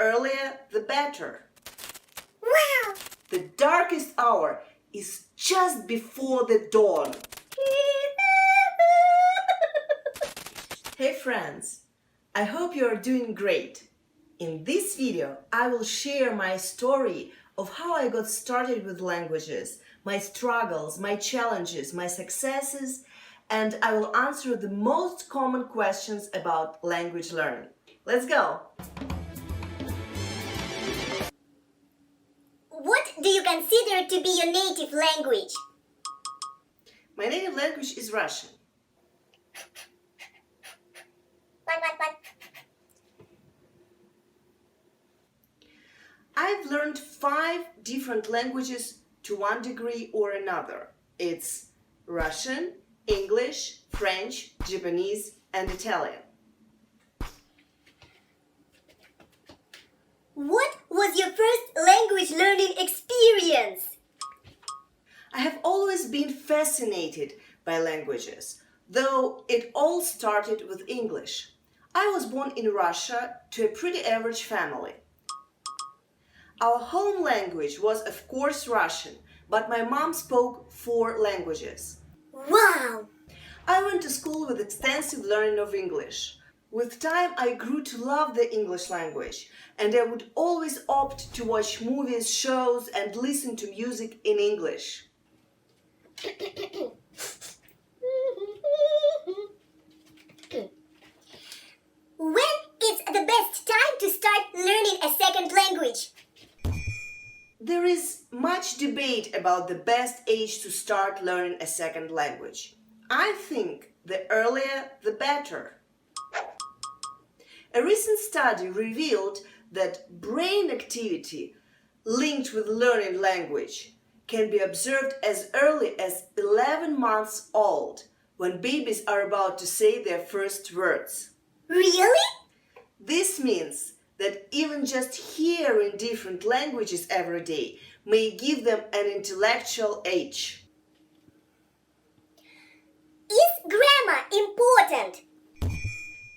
earlier, the better. Wow! The darkest hour is just before the dawn. Hey friends, I hope you are doing great. In this video, I will share my story of how I got started with languages, my struggles, my challenges, my successes, and I will answer the most common questions about language learning. Let's go! What do you consider to be your native language? My native language is Russian. What? I've learned 5 different languages to one degree or another. It's Russian, English, French, Japanese, and Italian. What was your first language learning experience? I have always been fascinated by languages, though it all started with English. I was born in Russia to a pretty average family. Our home language was, of course, Russian, but my mom spoke 4 languages. Wow! I went to school with extensive learning of English. With time, I grew to love the English language, and I would always opt to watch movies, shows, and listen to music in English. When is the best time to start learning a second language? There is much debate about the best age to start learning a second language. I think the earlier, the better. A recent study revealed that brain activity linked with learning language can be observed as early as 11 months old, when babies are about to say their first words. Really? This means that even just hearing different languages every day may give them an intellectual age. Is grammar important?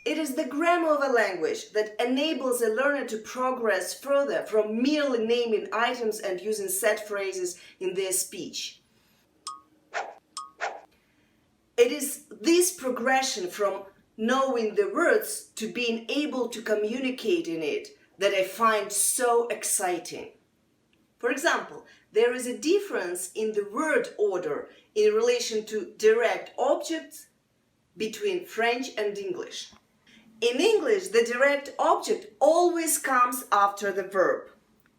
It is the grammar of a language that enables a learner to progress further from merely naming items and using set phrases in their speech. It is this progression from knowing the words to being able to communicate in it that I find so exciting. For example, there is a difference in the word order in relation to direct objects between French and English. In English, the direct object always comes after the verb.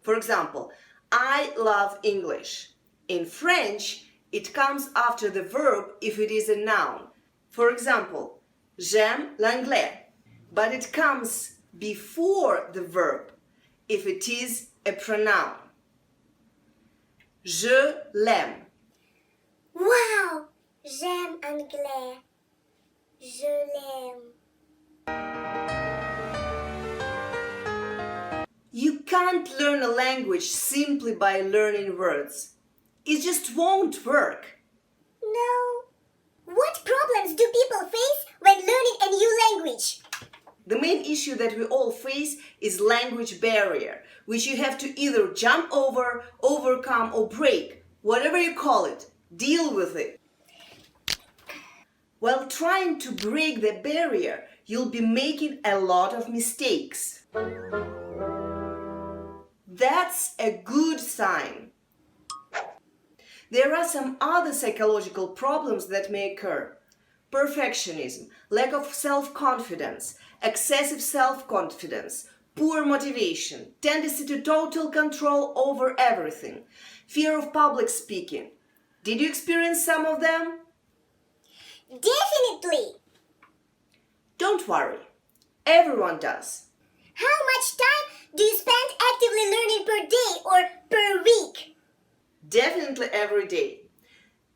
For example, I love English. In French, it comes after the verb if it is a noun. For example, j'aime l'anglais, but it comes before the verb if it is a pronoun. Je l'aime. Wow! J'aime anglais. Je l'aime. You can't learn a language simply by learning words. It just won't work. No. What problems do people face when learning a new language? The main issue that we all face is language barrier, which you have to either jump over, overcome, or break. Whatever you call it, deal with it. While trying to break the barrier, you'll be making a lot of mistakes. That's a good sign. There are some other psychological problems that may occur. Perfectionism, lack of self-confidence, excessive self-confidence, poor motivation, tendency to total control over everything, fear of public speaking. Did you experience some of them? Definitely. Don't worry, everyone does. How much time do you spend actively learning per day or per week? Definitely every day.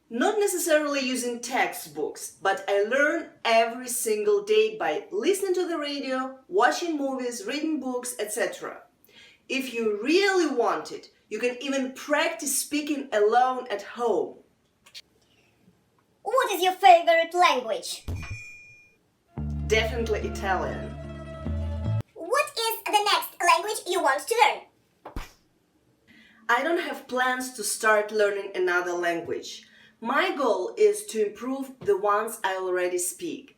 Not necessarily using textbooks, but I learn every single day by listening to the radio, watching movies, reading books, etc. If you really want it, you can even practice speaking alone at home. What is your favorite language? Definitely Italian. What is the next language you want to learn? I don't have plans to start learning another language. My goal is to improve the ones I already speak.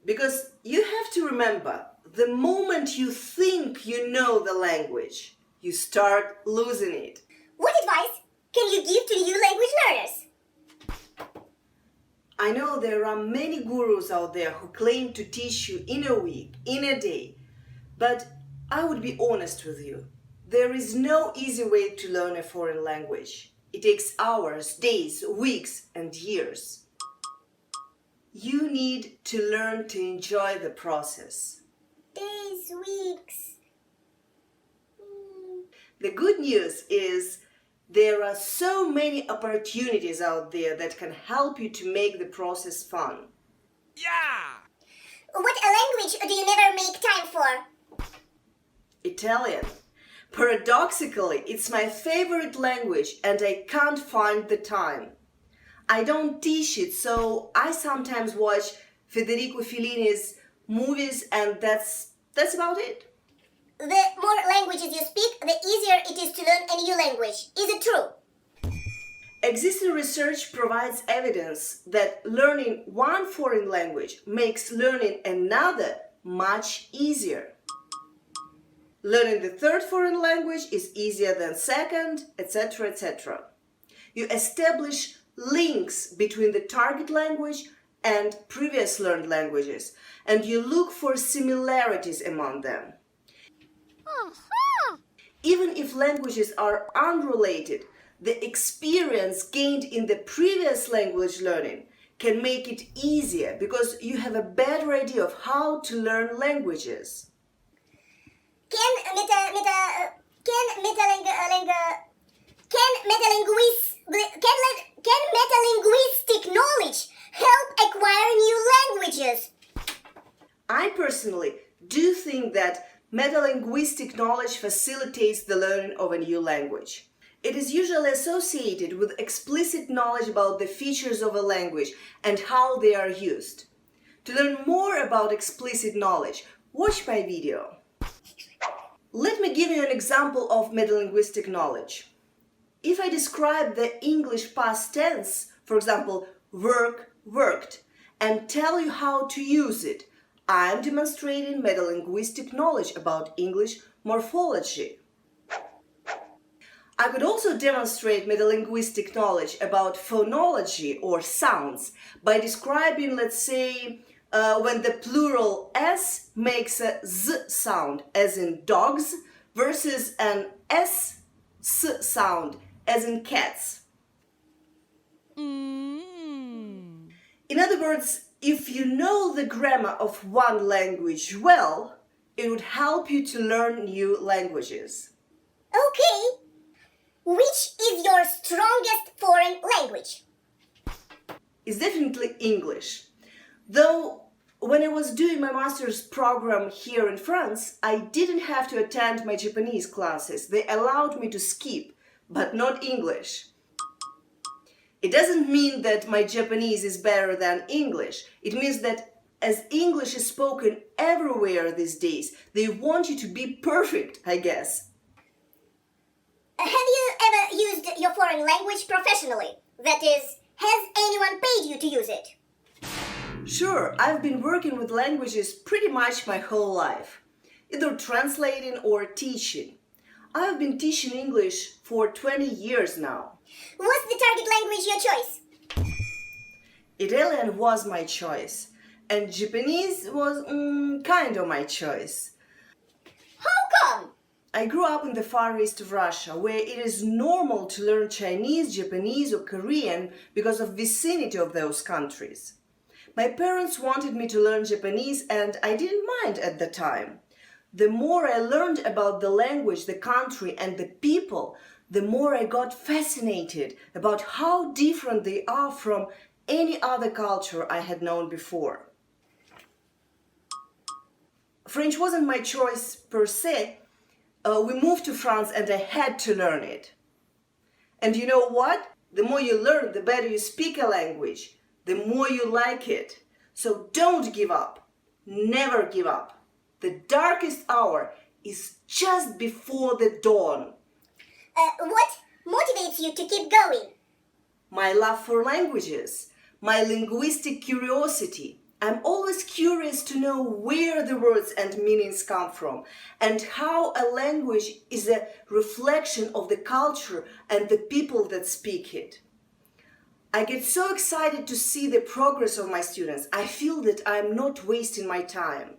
Because you have to remember, the moment you think you know the language, you start losing it. What advice can you give to new language learners? I know there are many gurus out there who claim to teach you in a week, in a day, but I would be honest with you. There is no easy way to learn a foreign language. It takes hours, days, weeks, and years. You need to learn to enjoy the process. Days, weeks. The good news is there are so many opportunities out there that can help you to make the process fun. Yeah! What language do you never make time for? Italian. Paradoxically, it's my favorite language and I can't find the time. I don't teach it, so I sometimes watch Federico Fellini's movies and that's about it. The more languages you speak, the easier it is to learn a new language. Is it true? Existing research provides evidence that learning one foreign language makes learning another much easier. Learning the third foreign language is easier than second, etc., etc. You establish links between the target language and previous learned languages, and you look for similarities among them. Even if languages are unrelated, the experience gained in the previous language learning can make it easier because you have a better idea of how to learn languages. Can metalinguistic knowledge help acquire new languages? I personally do think that metalinguistic knowledge facilitates the learning of a new language. It is usually associated with explicit knowledge about the features of a language and how they are used. To learn more about explicit knowledge, watch my video. Let me give you an example of metalinguistic knowledge. If I describe the English past tense, for example, work, worked, and tell you how to use it, I am demonstrating metalinguistic knowledge about English morphology. I could also demonstrate metalinguistic knowledge about phonology or sounds by describing, let's say, when the plural S makes a Z sound, as in dogs, versus an S sound, as in cats. In other words, if you know the grammar of one language well, it would help you to learn new languages. Okay. Which is your strongest foreign language? It's definitely English. Though, when I was doing my master's program here in France, I didn't have to attend my Japanese classes. They allowed me to skip, but not English. It doesn't mean that my Japanese is better than English. It means that as English is spoken everywhere these days, they want you to be perfect, I guess. Have you ever used your foreign language professionally? That is, has anyone paid you to use it? Sure, I've been working with languages pretty much my whole life, either translating or teaching. I've been teaching English for 20 years now. Was the target language your choice? Italian was my choice, and Japanese was kind of my choice. How come? I grew up in the far east of Russia, where it is normal to learn Chinese, Japanese, or Korean because of vicinity of those countries. My parents wanted me to learn Japanese, and I didn't mind at the time. The more I learned about the language, the country, and the people, the more I got fascinated about how different they are from any other culture I had known before. French wasn't my choice per se. We moved to France and I had to learn it. And you know what? The more you learn, the better you speak a language, the more you like it. So don't give up. Never give up. The darkest hour is just before the dawn. What motivates you to keep going? My love for languages, my linguistic curiosity. I'm always curious to know where the words and meanings come from and how a language is a reflection of the culture and the people that speak it. I get so excited to see the progress of my students. I feel that I'm not wasting my time.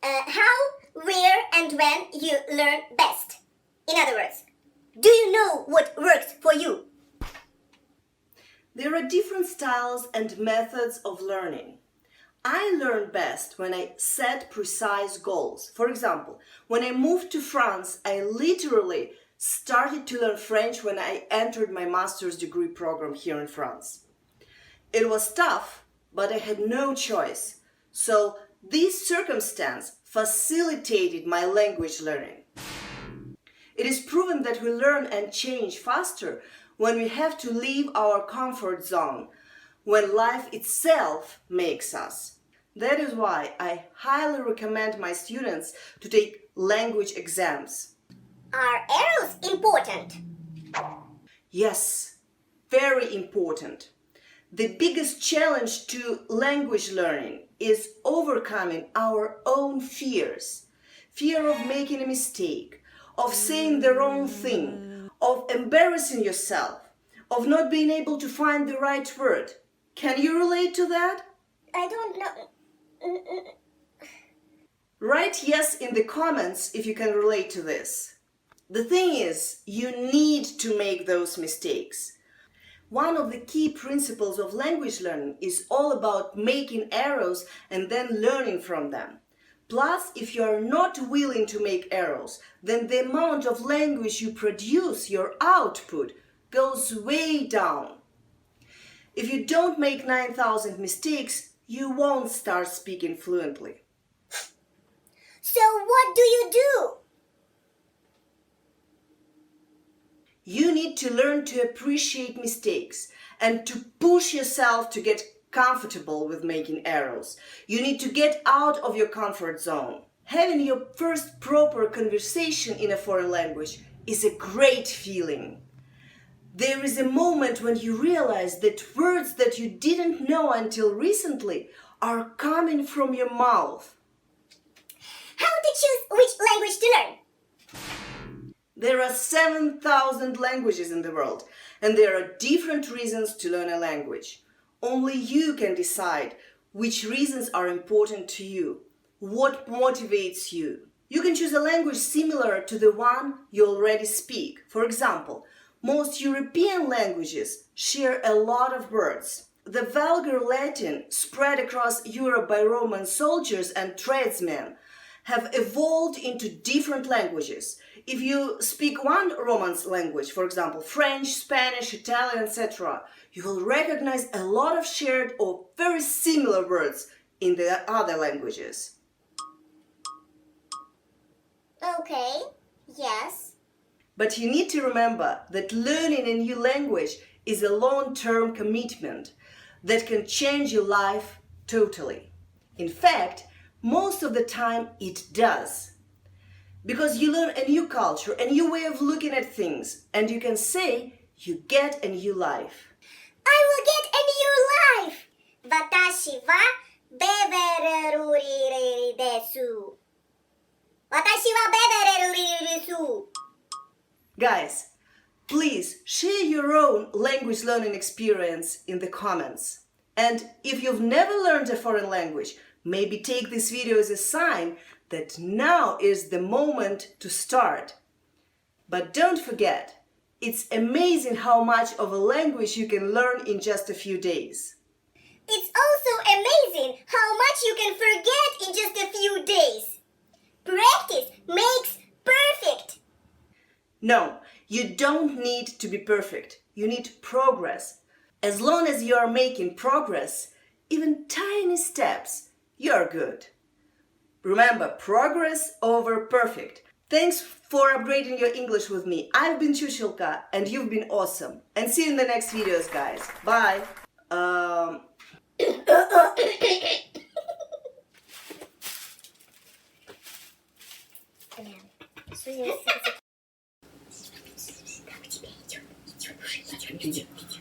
How, where, and when you learn best? In other words, do you know what works for you? There are different styles and methods of learning. I learn best when I set precise goals. For example, when I moved to France, I literally started to learn French when I entered my master's degree program here in France. It was tough, but I had no choice. So this circumstance facilitated my language learning. It is proven that we learn and change faster when we have to leave our comfort zone, when life itself makes us. That is why I highly recommend my students to take language exams. Are arrows important? Yes, very important. The biggest challenge to language learning is overcoming our own fears. Fear of making a mistake, of saying the wrong thing, of embarrassing yourself, of not being able to find the right word. Can you relate to that? I don't know. Write yes in the comments if you can relate to this. The thing is, you need to make those mistakes. One of the key principles of language learning is all about making errors and then learning from them. Plus, if you are not willing to make errors, then the amount of language you produce, your output, goes way down. If you don't make 9,000 mistakes, you won't start speaking fluently. So what do you do? You need to learn to appreciate mistakes and to push yourself to get comfortable with making errors. You need to get out of your comfort zone. Having your first proper conversation in a foreign language is a great feeling. There is a moment when you realize that words that you didn't know until recently are coming from your mouth. How to choose which language to learn? There are 7,000 languages in the world, and there are different reasons to learn a language. Only you can decide which reasons are important to you, what motivates you. You can choose a language similar to the one you already speak. For example, most European languages share a lot of words. The vulgar Latin, spread across Europe by Roman soldiers and tradesmen, have evolved into different languages. If you speak one Romance language, for example, French, Spanish, Italian, etc., you will recognize a lot of shared or very similar words in the other languages. Okay, yes. But you need to remember that learning a new language is a long-term commitment that can change your life totally. In fact, most of the time it does. Because you learn a new culture, a new way of looking at things, and you can say you get a new life. I will get a new life! Watashi wa bebereru desu. Watashi wa bebereru desu. Guys, please share your own language learning experience in the comments. And if you've never learned a foreign language, maybe take this video as a sign that now is the moment to start. But don't forget, it's amazing how much of a language you can learn in just a few days. It's also amazing how much you can forget in just a few days. Practice makes perfect. No, you don't need to be perfect. You need progress. As long as you are making progress, even tiny steps, you're good. Remember, progress over perfect. Thanks for upgrading your English with me. I've been Chushilka and you've been awesome. And see you in the next videos, guys. Bye. Как у тебя идет? Идет уже, идет.